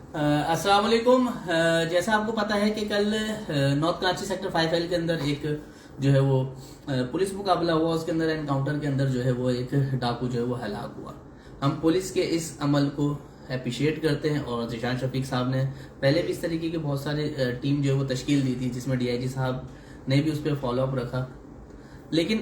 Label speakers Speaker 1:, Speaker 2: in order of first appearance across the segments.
Speaker 1: अस्सलाम वालेकुम। जैसा आपको पता है कि कल नॉर्थ कराची सेक्टर 5L के अंदर एक जो है वो पुलिस मुकाबला हुआ। उसके अंदर एनकाउंटर के अंदर जो है वो एक डाकू जो है वो हलाक हुआ। हम पुलिस के इस अमल को अप्रिशिएट करते हैं और ज़ीशान शफीक साहब ने पहले भी इस तरीके के बहुत सारे टीम जो है वो तश्कील दी थी, जिसमें DIG साहब ने भी उस पर फॉलोअप रखा। लेकिन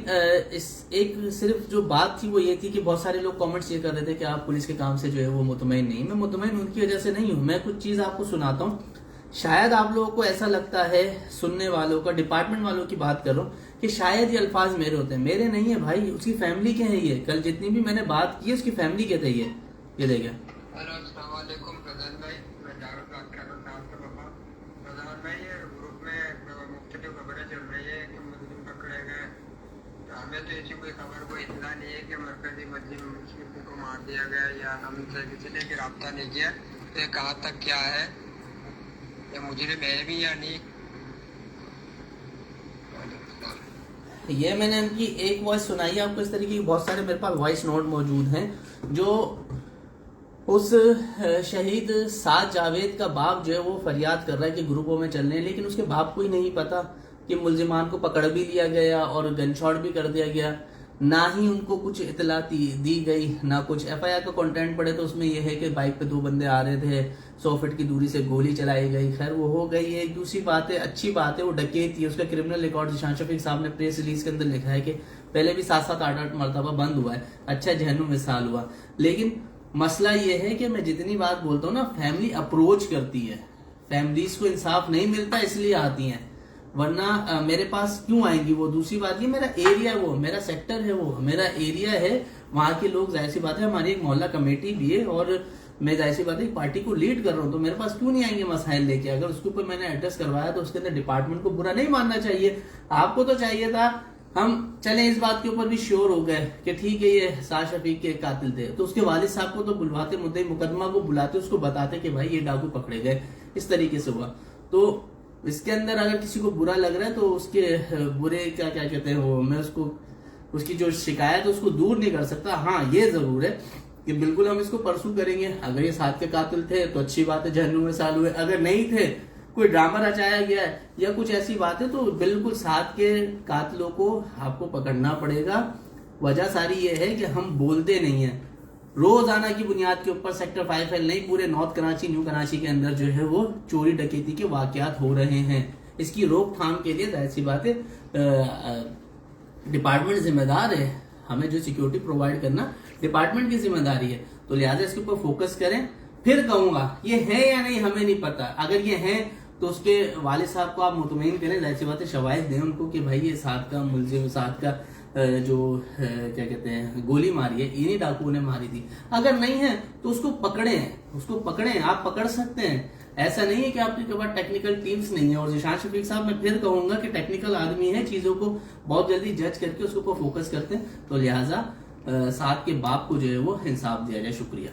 Speaker 1: इस एक सिर्फ जो बात थी वो ये थी कि बहुत सारे लोग कमेंट्स ये कर रहे थे कि आप पुलिस के काम से जो है वो मुतमईन नहीं। मैं मुतमईन उनकी वजह से नहीं हूँ। मैं कुछ चीज़ आपको सुनाता हूँ। शायद आप लोगों को ऐसा लगता है, सुनने वालों का, डिपार्टमेंट वालों की बात कर रहा हूँ, कि शायद ये अल्फाज मेरे होते हैं। मेरे नहीं है भाई, उसकी फैमिली के हैं ये। कल जितनी भी मैंने बात की है उसकी फैमिली के थे ये देखें।
Speaker 2: हेलो अस्सलाम वालेकुम प्रधान भाई, मैं दारूद बात कर रहा हूँ आपका पापा। प्रधान भाई, ये ग्रुप में मुख्तलिफ खबरें चल रही है कि मुस्लिम पकड़े गए। तो हमें तो ऐसी कोई खबर को इतना नहीं है कि मरकजी मुस्लिम को मार दिया गया या हमसे किसी ने भी रब्ता नहीं किया। तो ये कहाँ तक क्या है, ये मुजरिम है भी या नहीं।
Speaker 1: ये मैंने उनकी एक वॉइस सुनाई है आपको। इस तरीके की बहुत सारे मेरे पास वॉइस नोट मौजूद हैं जो उस शहीद साद जावेद का बाप जो है वो फरियाद कर रहा है कि ग्रुपों में चलने हैं, लेकिन उसके बाप को ही नहीं पता कि मुल्जिमान को पकड़ भी लिया गया और गन शॉट भी कर दिया गया। ना ही उनको कुछ इतला दी गई, ना कुछ FIR का कंटेंट पड़े तो उसमें यह है कि बाइक पे 2 बंदे आ रहे थे, 100 फीट की दूरी से गोली चलाई गई। खैर वो हो गई है। एक दूसरी बात है, अच्छी बात है, वो डकैती है, उसका क्रिमिनल रिकॉर्ड ज़ीशान शफीक साहब ने प्रेस रिलीज के अंदर लिखा है कि पहले भी 7-7 8-8 मरतबा बंद हुआ है। अच्छा, जहन्नुम मिसाल हुआ। लेकिन मसला ये है कि मैं जितनी बात बोलता हूँ ना, फैमिली अप्रोच करती है, फैमिलीज को इंसाफ नहीं मिलता इसलिए आती हैं, वरना मेरे पास क्यों आएंगी वो। दूसरी बात ये, मेरा एरिया है, वो मेरा सेक्टर है, वो मेरा एरिया है, वहां के लोग, जाहिर सी बात है, हमारी एक मोहल्ला कमेटी भी है और मैं जाहिर सी बात है एक पार्टी को लीड कर रहा हूँ, तो मेरे पास क्यों नहीं आएंगे मसाइल लेके। अगर उसके ऊपर मैंने एड्रेस करवाया तो उसके अंदर डिपार्टमेंट को बुरा नहीं मानना चाहिए। आपको तो चाहिए था हम चले इस बात के ऊपर भी श्योर हो गए कि ठीक है ये साद शफीक के कातिल थे, तो उसके वालिद साहब को तो बुलवाते, मुद्दई मुकदमा को बुलाते, उसको बताते कि भाई ये डाकू पकड़े गए। इस तरीके से हुआ। तो इसके अंदर अगर किसी को बुरा लग रहा है तो उसके बुरे क्या क्या कहते हैं वो, मैं उसको, उसकी जो शिकायत है उसको दूर नहीं कर सकता। हाँ, ये जरूर है कि बिल्कुल हम इसको परसू करेंगे। अगर ये साद के कातिल थे तो अच्छी बात है, जहन्नुम में साल हुए। अगर नहीं थे, कोई ड्रामा रचाया गया है या कुछ ऐसी बात है, तो बिल्कुल साथ के कातिलों को आपको पकड़ना पड़ेगा। वजह सारी ये है कि हम बोलते नहीं है। रोजाना की बुनियाद के ऊपर सेक्टर 5L नहीं, पूरे नॉर्थ कराची, न्यू कराची के अंदर जो है वो चोरी डकैती के वाकयात हो रहे हैं। इसकी रोकथाम के लिए जाहिर सी बात है डिपार्टमेंट जिम्मेदार है। हमें जो सिक्योरिटी प्रोवाइड करना डिपार्टमेंट की जिम्मेदारी है, तो लिहाजा इसके ऊपर फोकस करें। फिर कहूंगा ये है या नहीं हमें नहीं पता। अगर ये है तो उसके वालिद साहब को आप मुतमईन करें, जाहिर सी बात है शवाहिद दें उनको कि भाई ये साद का मुलजिम, साद का जो क्या कहते हैं गोली मारी है इन्हीं डाकुओं ने मारी थी। अगर नहीं है तो उसको पकड़ें, आप पकड़ सकते हैं। ऐसा नहीं है कि आपके पास टेक्निकल टीम्स नहीं है। और ज़ीशान शफीक साहब, मैं फिर कहूंगा कि टेक्निकल आदमी है, चीजों को बहुत जल्दी जज करके उसके ऊपर फोकस करते हैं। तो लिहाजा साद के बाप को जो है वो इंसाफ दिया जाए। शुक्रिया।